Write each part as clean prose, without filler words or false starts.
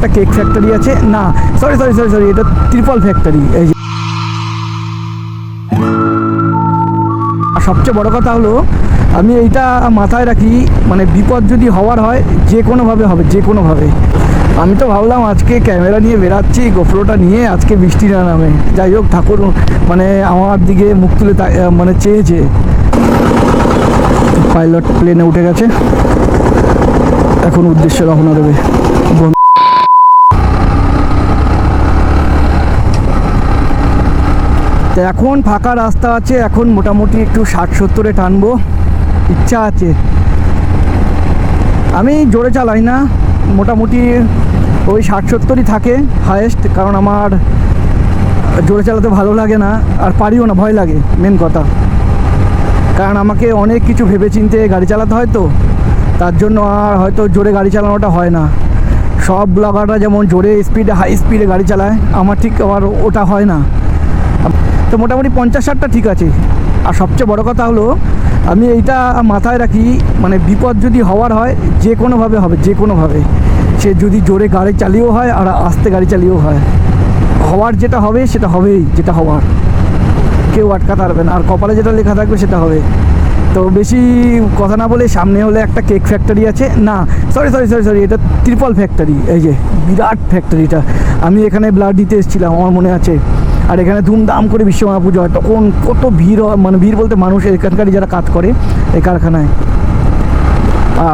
একটা cake factory আছে, না সরি সরি সরি সরি এটা ত্রিপল ফ্যাক্টরি। এই যে সবচেয়ে বড় কথা হলো আমি এইটা মাথায় রাখি, মানে বিপদ যদি হওয়ার হয় যে কোনোভাবে হবে, যে কোনোভাবে। আমি তো ভাবলাম আজকে ক্যামেরা নিয়ে বেরাচ্ছি, গোপ্রোটা নিয়ে, আজকে বৃষ্টি না নামে। যাই হোক, ঠাকুর মানে আমার দিকে মুখ তুলে মানে চেয়েছে। পাইলট প্লেনে উঠে গেছে, এখন উদ্দেশ্যে রওনা দেবে। তো এখন ফাঁকা রাস্তা আছে, এখন মোটামুটি একটু 60-70-এ টানবো, ইচ্ছা আছে। আমি জোরে চালাই না, মোটামুটি ওই 60-70-ই থাকে হায়েস্ট, কারণ আমার জোরে চালাতে ভালো লাগে না, আর পারিও না, ভয় লাগে মেন কথা। কারণ আমাকে অনেক কিছু ভেবেচিন্তে গাড়ি চালাতে হয়, তো তার জন্য আর হয়তো জোরে গাড়ি চালানোটা হয় না। সব ব্লগাররা যেমন জোরে স্পিডে হাই স্পিডে গাড়ি চালায়, আমার ঠিক আবার ওটা হয় না। তো মোটামুটি 50-60টা ঠিক আছে। আর সবচেয়ে বড় কথা হলো আমি এইটা মাথায় রাখি, মানে বিপদ যদি হওয়ার হয় যে কোনোভাবে হবে, যে কোনোভাবে। সে যদি জোরে গাড়ি চালিয়েও হয় আর আস্তে গাড়ি চালিয়েও হয়, হওয়ার যেটা হবে সেটা হবেই, যেটা হওয়ার কেউ আটকাতে পারবে না। আর কপালে যেটা লেখা থাকবে সেটা হবে। তো বেশি কথা না বলে, সামনে হলে একটা কেক ফ্যাক্টরি আছে, না সরি সরি সরি সরি এটা ত্রিপল ফ্যাক্টরি। এই যে বিরাট ফ্যাক্টরিটা, আমি এখানে ব্লাড দিতে এসেছিলাম, আমার মনে আছে। আর এখানে ধুমধাম করে বিশ্বকর্মা পুজো হয়, তখন কত ভিড় হয়, মানে ভিড় বলতে মানুষ এখানকারই যারা কাজ করে এই কারখানায়।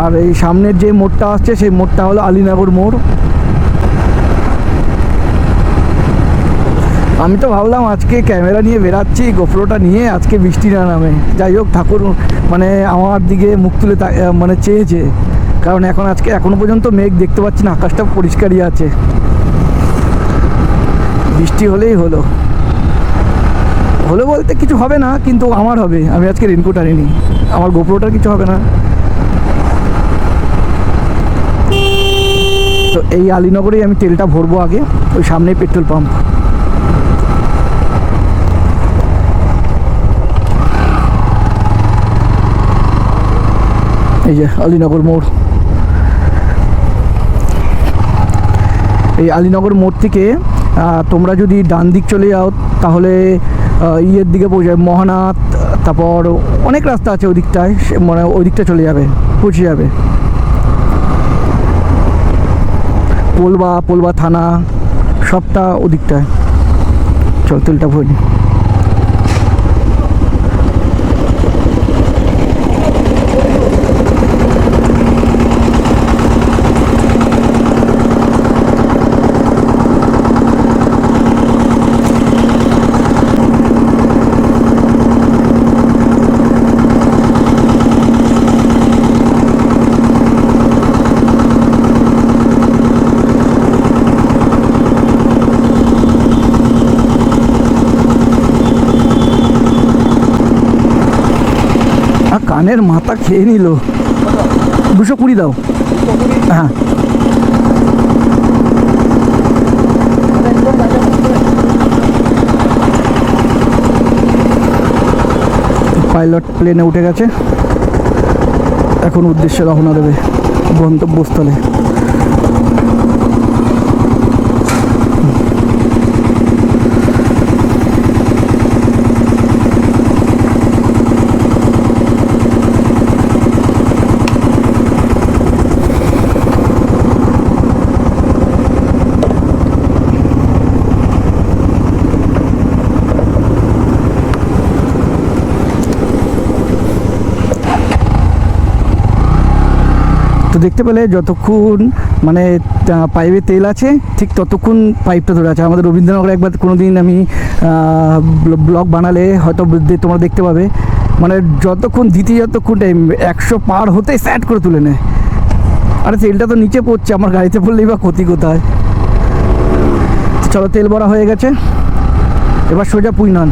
আর এই সামনের যে মোড়টা আসছে সেই মোড়টা হলো আলীনগর মোড়। আমি তো ভাবলাম আজকে ক্যামেরা নিয়ে বেরাচ্ছি, গোপ্রোটা নিয়ে, আজকে বৃষ্টি না নামে। যাই হোক, ঠাকুর মানে আমার দিকে মুখ তুলে মানে চেয়েছে, কারণ এখনো পর্যন্ত মেঘ দেখতে পাচ্ছি না, আকাশটা পরিষ্কারই আছে। বৃষ্টি হলেই হলো বলতে কিছু হবে না, কিন্তু আমার হবে। আমি আজকে রেনকোট আনিনি, আমার গোপ্রোটার কিছু হবে না। তো এই আলীনগরেই আমি তেলটা ভরবো আগে, ওই সামনেই পেট্রোল পাম্প। এই যে আলীনগর মোড়। এই আলীনগর মোড় থেকে তোমরা যদি ডান দিক চলে যাও তাহলে ইয়ের দিকে পৌঁছায় মহানাথ, তারপর অনেক রাস্তা আছে ওই দিকটায়, মানে ওই দিকটা চলে যাবে, পৌঁছে যাবে। পোলবা থানা সবটা ওদিকটায়। চল তেলটা ভরে নি। কানের মাথা খেয়ে নিল। 220 দাও। হ্যাঁ, পাইলট প্লেনে উঠে গেছে, এখন উদ্দেশ্যে রওনা দেবে গন্তব্যস্থলে। তো দেখতে পেলে যতক্ষণ মানে পাইপে তেল আছে ঠিক ততক্ষণ পাইপটা ধরে আছে। আমাদের রবীন্দ্রনগরে একবার কোনো দিন আমি ব্লগ বানালে হয়তো তোমরা দেখতে পাবে, মানে যতক্ষণ টাইম 100 পার হতে স্যাট করে তুলে নেয়। আরে তেলটা তো নিচে পড়ছে, আমার গাড়িতে পড়লেই বা ক্ষতি কোথায়। চলো, তেল ভরা হয়ে গেছে, এবার সোজা পুইনান।